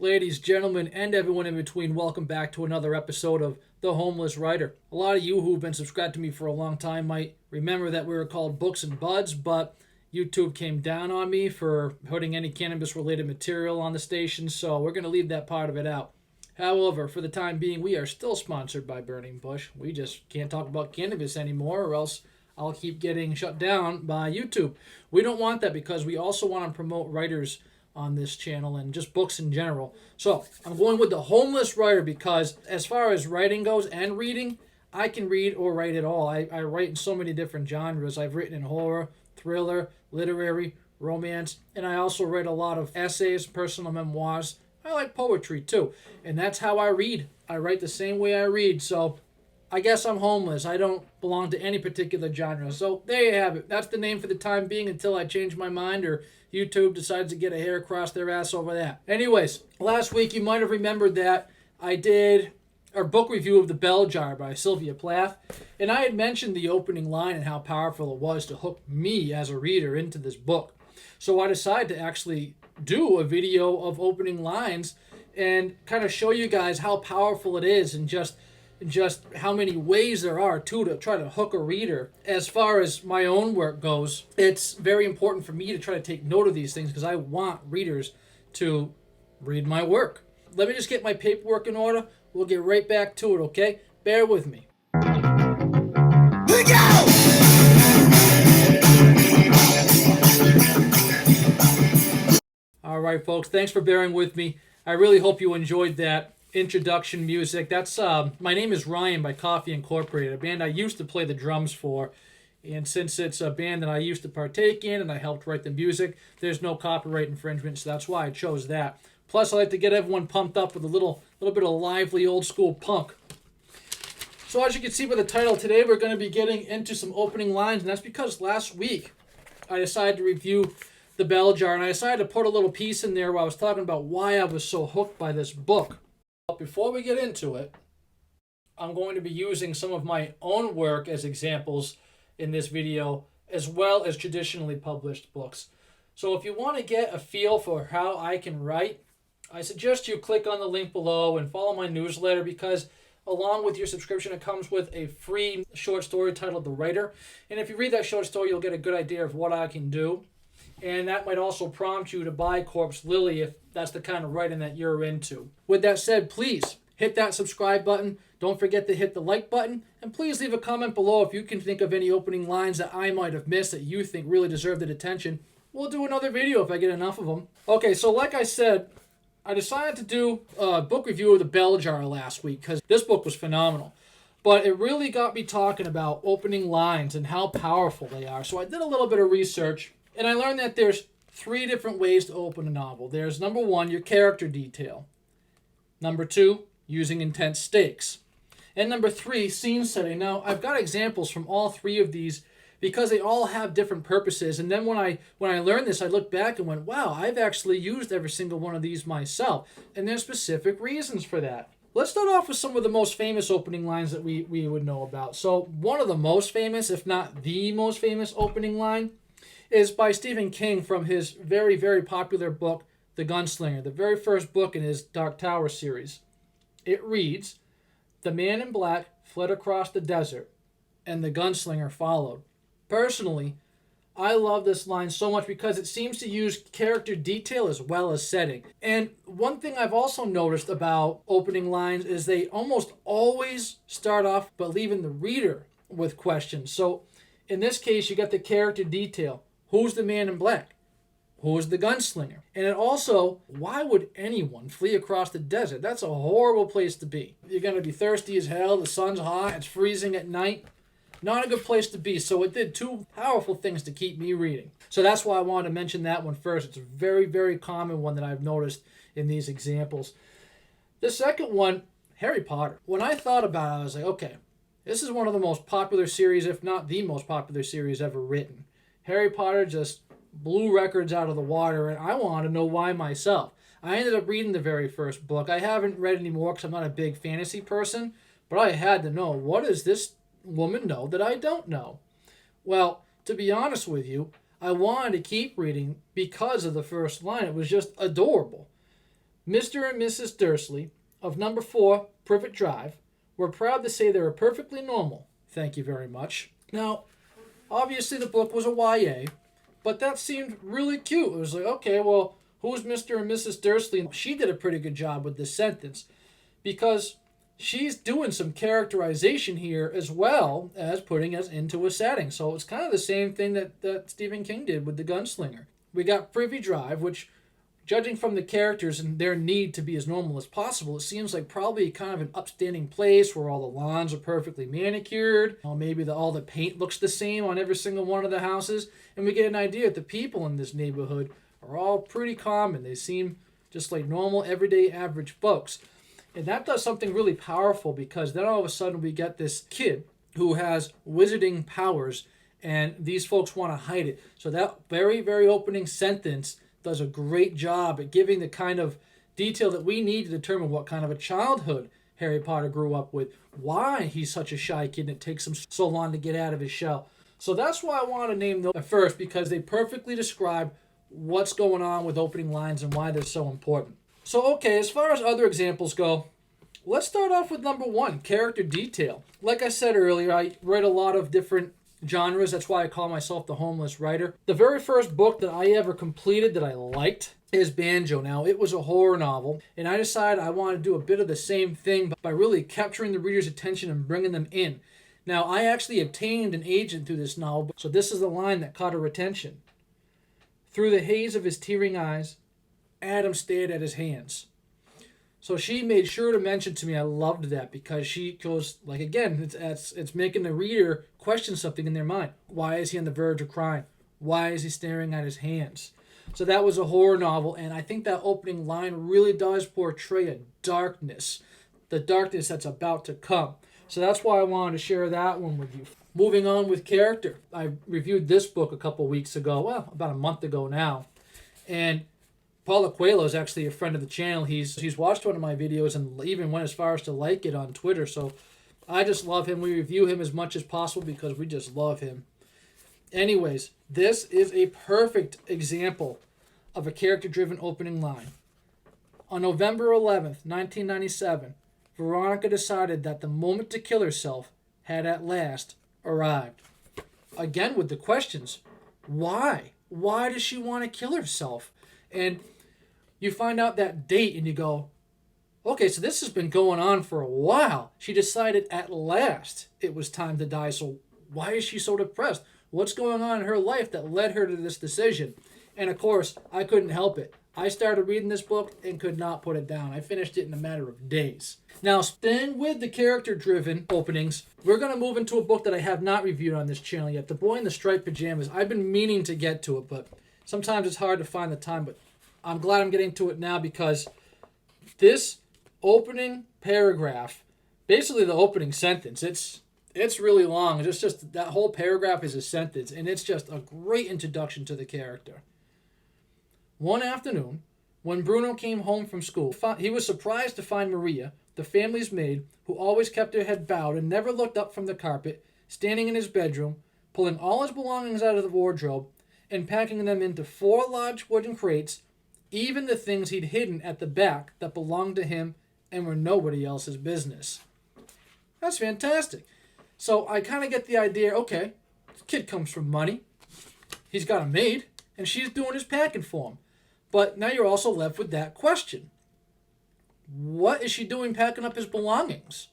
Ladies, gentlemen, and everyone in between, welcome back to another episode of The Homeless Writer. A lot of you who've been subscribed to me for a long time might remember that we were called Books and Buds, but YouTube came down on me for putting any cannabis-related material on the station, so we're going to leave that part of it out. However, for the time being, we are still sponsored by Burning Bush. We just can't talk about cannabis anymore, or else I'll keep getting shut down by YouTube. We don't want that because we also want to promote writers on this channel and just books in general. So I'm going with The Homeless Writer because as far as writing goes and reading, I can read or write it all. I write in so many different genres. I've written in horror, thriller, literary, romance, and I also write a lot of essays, personal memoirs. I like poetry too, and that's how I read. I write the same way I read, so I guess I'm homeless. I don't belong to any particular genre. So there you have it. That's the name for the time being until I change my mind or YouTube decides to get a hair across their ass over that. Anyways, last week you might have remembered that I did a book review of The Bell Jar by Sylvia Plath, and I had mentioned the opening line and how powerful it was to hook me as a reader into this book. So I decided to actually do a video of opening lines and kind of show you guys how powerful it is and just how many ways there are to try to hook a reader. As far as my own work goes, it's very important for me to try to take note of these things because I want readers to read my work. Let me just get my paperwork in order. We'll get right back to it, okay? Bear with me. All right, folks, thanks for bearing with me. I really hope you enjoyed that introduction music. That's My Name is Ryan by Coffee Incorporated, a band I used to play the drums for. And since it's a band that I used to partake in and I helped write the music, there's no copyright infringement, so that's why I chose that. Plus, I like to get everyone pumped up with a little bit of lively old school punk. So as you can see by the title, today we're going to be getting into some opening lines, and that's because last week I decided to review The Bell Jar, and I decided to put a little piece in there where I was talking about why I was so hooked by this book. But before we get into it, I'm going to be using some of my own work as examples in this video, as well as traditionally published books. So if you want to get a feel for how I can write, I suggest you click on the link below and follow my newsletter because along with your subscription, it comes with a free short story titled The Writer. And if you read that short story, you'll get a good idea of what I can do. And that might also prompt you to buy Corpse Lily if that's the kind of writing that you're into. With that said, please hit that subscribe button. Don't forget to hit the like button. And please leave a comment below if you can think of any opening lines that I might have missed that you think really deserve the attention. We'll do another video if I get enough of them. Okay, so like I said, I decided to do a book review of The Bell Jar last week because this book was phenomenal. But it really got me talking about opening lines and how powerful they are. So I did a little bit of research. And I learned that there's 3 different ways to open a novel. There's number 1, your character detail. Number 2, using intense stakes. And number 3, scene setting. Now, I've got examples from all 3 of these because they all have different purposes. And then when I learned this, I looked back and went, wow, I've actually used every single one of these myself. And there's specific reasons for that. Let's start off with some of the most famous opening lines that we would know about. So one of the most famous, if not the most famous opening line, is by Stephen King from his very, very popular book, The Gunslinger, the very first book in his Dark Tower series. It reads, "The man in black fled across the desert, and the gunslinger followed." Personally, I love this line so much because it seems to use character detail as well as setting. And one thing I've also noticed about opening lines is they almost always start off by leaving the reader with questions. So in this case, you got the character detail. Who's the man in black? Who's the gunslinger? And it also, why would anyone flee across the desert? That's a horrible place to be. You're going to be thirsty as hell. The sun's hot. It's freezing at night. Not a good place to be. So it did 2 powerful things to keep me reading. So that's why I wanted to mention that one first. It's a very, very common one that I've noticed in these examples. The second one, Harry Potter. When I thought about it, I was like, okay, this is one of the most popular series, if not the most popular series ever written. Harry Potter just blew records out of the water, and I wanted to know why myself. I ended up reading the very first book. I haven't read any more because I'm not a big fantasy person, but I had to know, what does this woman know that I don't know? Well, to be honest with you, I wanted to keep reading because of the first line. It was just adorable. Mr. and Mrs. Dursley of number 4 Privet Drive were proud to say they were perfectly normal. Thank you very much. Now, obviously the book was a YA, but that seemed really cute. It was like, okay, well, who's Mr. and Mrs. Dursley? She did a pretty good job with this sentence because she's doing some characterization here as well as putting us into a setting. So it's kind of the same thing that Stephen King did with The Gunslinger. We got Privy Drive, which, judging from the characters and their need to be as normal as possible, it seems like probably kind of an upstanding place where all the lawns are perfectly manicured. Maybe all the paint looks the same on every single one of the houses. And we get an idea that the people in this neighborhood are all pretty common. They seem just like normal, everyday, average folks. And that does something really powerful because then all of a sudden we get this kid who has wizarding powers and these folks want to hide it. So that very, very opening sentence does a great job at giving the kind of detail that we need to determine what kind of a childhood Harry Potter grew up with, why he's such a shy kid and it takes him so long to get out of his shell. So that's why I want to name them at first, because they perfectly describe what's going on with opening lines and why they're so important. So, okay, as far as other examples go, let's start off with number 1, character detail. Like I said earlier, I write a lot of different genres. That's why I call myself the homeless writer. The very first book that I ever completed that I liked is Banjo. Now, it was a horror novel, and I decided I wanted to do a bit of the same thing by really capturing the reader's attention and bringing them in. Now, I actually obtained an agent through this novel, so this is the line that caught her attention. Through the haze of his tearing eyes, Adam stared at his hands. So she made sure to mention to me, I loved that, because she goes, like, again, it's making the reader question something in their mind. Why is he on the verge of crying? Why is he staring at his hands? So that was a horror novel, and I think that opening line really does portray a darkness, the darkness that's about to come. So that's why I wanted to share that one with you. Moving on with character. I reviewed this book a couple weeks ago, well, about a month ago now, and Paulo Coelho is actually a friend of the channel. He's watched one of my videos and even went as far as to like it on Twitter. So I just love him. We review him as much as possible because we just love him. Anyways, this is a perfect example of a character-driven opening line. On November 11th, 1997, Veronica decided that the moment to kill herself had at last arrived. Again with the questions. Why? Why does she want to kill herself? And you find out that date and you go, okay, so this has been going on for a while. She decided at last it was time to die. So why is she so depressed? What's going on in her life that led her to this decision? And of course, I couldn't help it. I started reading this book and could not put it down. I finished it in a matter of days. Now, staying with the character-driven openings, we're going to move into a book that I have not reviewed on this channel yet, The Boy in the Striped Pajamas. I've been meaning to get to it, but sometimes it's hard to find the time, but I'm glad I'm getting to it now because this opening paragraph, basically the opening sentence, it's really long. It's just that whole paragraph is a sentence, and it's just a great introduction to the character. One afternoon, when Bruno came home from school, he was surprised to find Maria, the family's maid, who always kept her head bowed and never looked up from the carpet, standing in his bedroom, pulling all his belongings out of the wardrobe and packing them into 4 large wooden crates, even the things he'd hidden at the back that belonged to him and were nobody else's business. That's fantastic. So I kind of get the idea, okay, this kid comes from money, he's got a maid, and she's doing his packing for him. But now you're also left with that question. What is she doing packing up his belongings?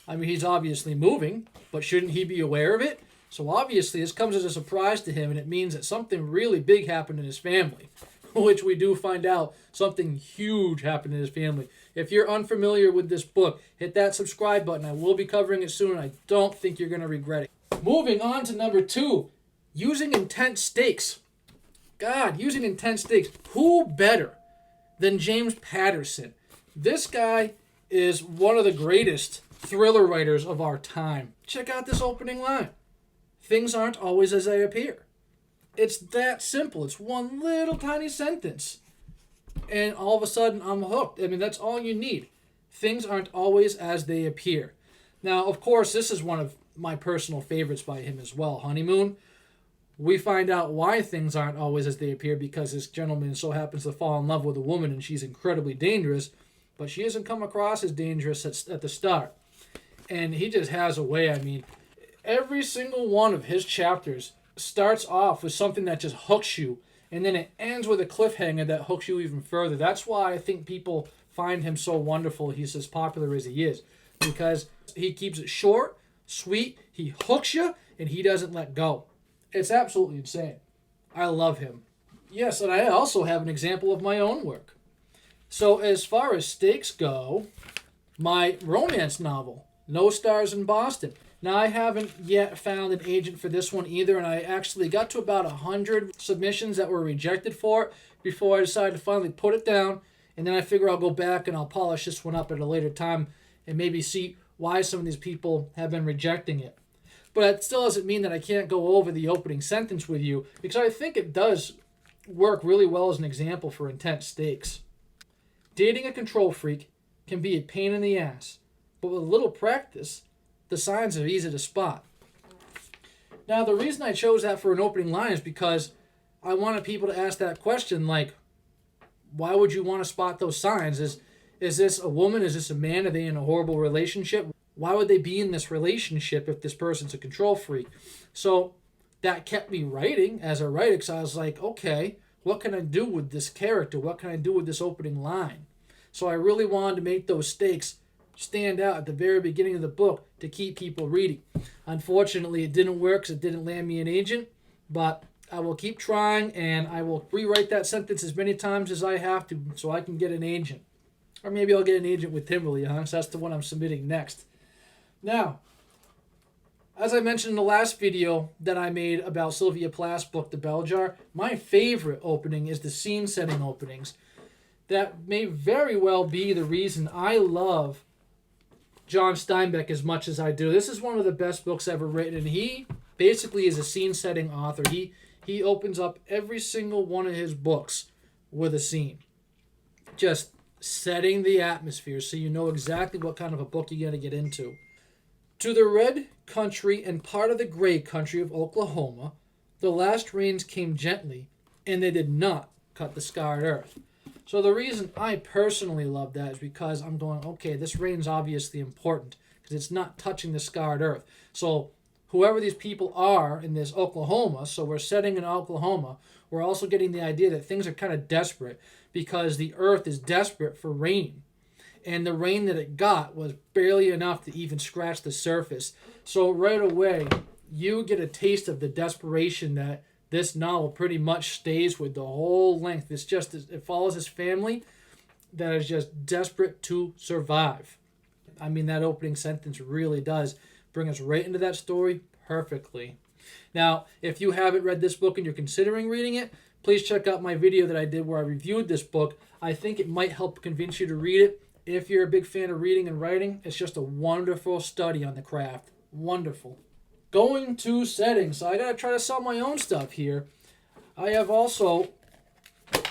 I mean, he's obviously moving, but shouldn't he be aware of it? So obviously this comes as a surprise to him, and it means that something really big happened in his family, which we do find out something huge happened in his family. If you're unfamiliar with this book, hit that subscribe button. I will be covering it soon, and I don't think you're going to regret it. Moving on to number 2, using intense stakes. God, using intense stakes. Who better than James Patterson? This guy is one of the greatest thriller writers of our time. Check out this opening line. Things aren't always as they appear. It's that simple. It's one little tiny sentence. And all of a sudden, I'm hooked. I mean, that's all you need. Things aren't always as they appear. Now, of course, this is one of my personal favorites by him as well. Honeymoon. We find out why things aren't always as they appear because this gentleman so happens to fall in love with a woman and she's incredibly dangerous, but she doesn't come across as dangerous at the start. And he just has a way. I mean, every single one of his chapters starts off with something that just hooks you, and then it ends with a cliffhanger that hooks you even further. That's why I think people find him so wonderful. He's as popular as he is, because he keeps it short, sweet, he hooks you, and he doesn't let go. It's absolutely insane. I love him. Yes, and I also have an example of my own work. So as far as stakes go, my romance novel, No Stars in Boston. Now, I haven't yet found an agent for this one either, and I actually got to about 100 submissions that were rejected for it before I decided to finally put it down, and then I figure I'll go back and I'll polish this one up at a later time and maybe see why some of these people have been rejecting it. But it still doesn't mean that I can't go over the opening sentence with you, because I think it does work really well as an example for intense stakes. Dating a control freak can be a pain in the ass, but with a little practice, the signs are easy to spot. Now, the reason I chose that for an opening line is because I wanted people to ask that question, like, why would you want to spot those signs? Is this a woman? Is this a man? Are they in a horrible relationship? Why would they be in this relationship if this person's a control freak? So that kept me writing as a writer, because I was like, okay, what can I do with this character? What can I do with this opening line? So I really wanted to make those stakes stand out at the very beginning of the book to keep people reading. Unfortunately, it didn't work because it didn't land me an agent, but I will keep trying, and I will rewrite that sentence as many times as I have to so I can get an agent. Or maybe I'll get an agent with Timberly, huh? So that's the one I'm submitting next. Now, as I mentioned in the last video that I made about Sylvia Plath's book, The Bell Jar, my favorite opening is the scene-setting openings. That may very well be the reason I love John Steinbeck as much as I do. This is one of the best books ever written, and he basically is a scene-setting author. He opens up every single one of his books with a scene, just setting the atmosphere so you know exactly what kind of a book you're going to get into. To the red country and part of the gray country of Oklahoma, the last rains came gently, and they did not cut the scarred earth. So the reason I personally love that is because I'm going, okay, this rain's obviously important because it's not touching the scarred earth. So whoever these people are in this Oklahoma, so we're setting in Oklahoma, we're also getting the idea that things are kind of desperate because the earth is desperate for rain. And the rain that it got was barely enough to even scratch the surface. So right away, you get a taste of the desperation that this novel pretty much stays with the whole length. It follows this family that is just desperate to survive. I mean, that opening sentence really does bring us right into that story perfectly. Now, if you haven't read this book and you're considering reading it, please check out my video that I did where I reviewed this book. I think it might help convince you to read it. If you're a big fan of reading and writing, it's just a wonderful study on the craft. Wonderful. Going to settings. So I got to try to sell my own stuff here. I have also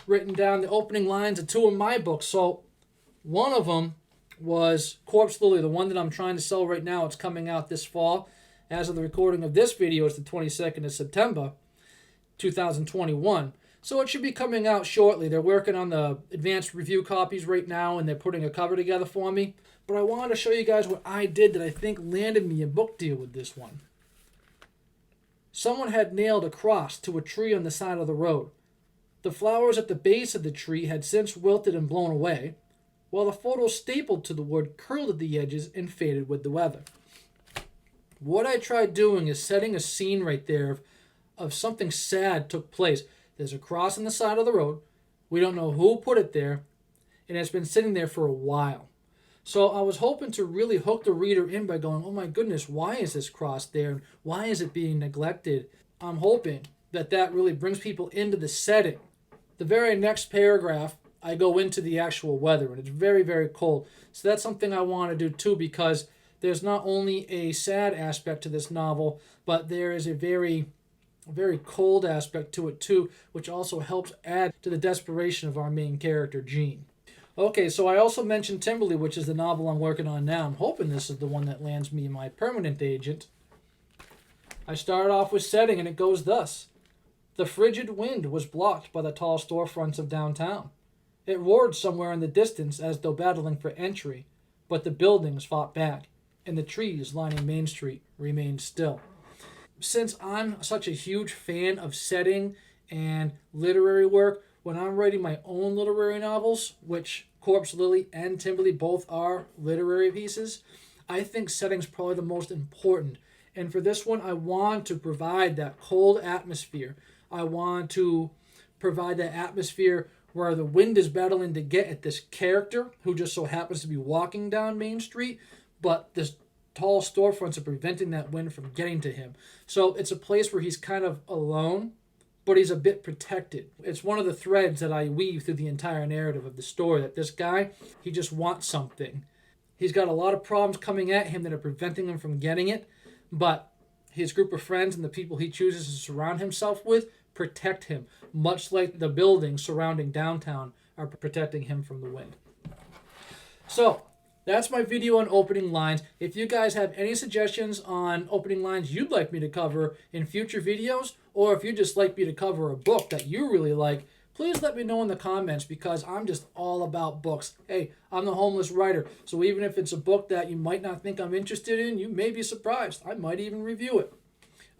written down the opening lines of two of my books. So one of them was Corpse Lily, the one that I'm trying to sell right now. It's coming out this fall. As of the recording of this video, it's the 22nd of September, 2021. So it should be coming out shortly. They're working on the advanced review copies right now, and they're putting a cover together for me. But I wanted to show you guys what I did that I think landed me a book deal with this one. Someone had nailed a cross to a tree on the side of the road. The flowers at the base of the tree had since wilted and blown away, while the photo stapled to the wood curled at the edges and faded with the weather. What I tried doing is setting a scene right there of something sad took place. There's a cross on the side of the road. We don't know who put it there, and it's been sitting there for a while. So I was hoping to really hook the reader in by going, oh my goodness, why is this cross there? Why is it being neglected? I'm hoping that really brings people into the setting. The very next paragraph, I go into the actual weather, and it's very, very cold. So that's something I want to do too, because there's not only a sad aspect to this novel, but there is a very cold aspect to it too, which also helps add to the desperation of our main character, Jean. Okay, so I also mentioned Timberly, which is the novel I'm working on now. I'm hoping this is the one that lands me my permanent agent. I start off with setting, and it goes thus. The frigid wind was blocked by the tall storefronts of downtown. It roared somewhere in the distance as though battling for entry, but the buildings fought back, and the trees lining Main Street remained still. Since I'm such a huge fan of setting and literary work, when I'm writing my own literary novels, which Corpse Lily and Timberly both are literary pieces, I think setting's probably the most important. And for this one, I want to provide that cold atmosphere. I want to provide that atmosphere where the wind is battling to get at this character who just so happens to be walking down Main Street, but this tall storefronts are preventing that wind from getting to him. So it's a place where he's kind of alone, but he's a bit protected. It's one of the threads that I weave through the entire narrative of the story, that this guy, he just wants something. He's got a lot of problems coming at him that are preventing him from getting it, but his group of friends and the people he chooses to surround himself with protect him, much like the buildings surrounding downtown are protecting him from the wind. So, that's my video on opening lines. If you guys have any suggestions on opening lines you'd like me to cover in future videos, or if you'd just like me to cover a book that you really like, please let me know in the comments, because I'm just all about books. Hey, I'm the homeless writer, so even if it's a book that you might not think I'm interested in, you may be surprised. I might even review it.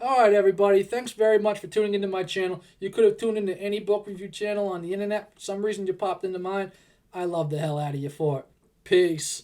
Alright everybody, thanks very much for tuning into my channel. You could have tuned into any book review channel on the internet. For some reason you popped into mine. I love the hell out of you for it. Peace.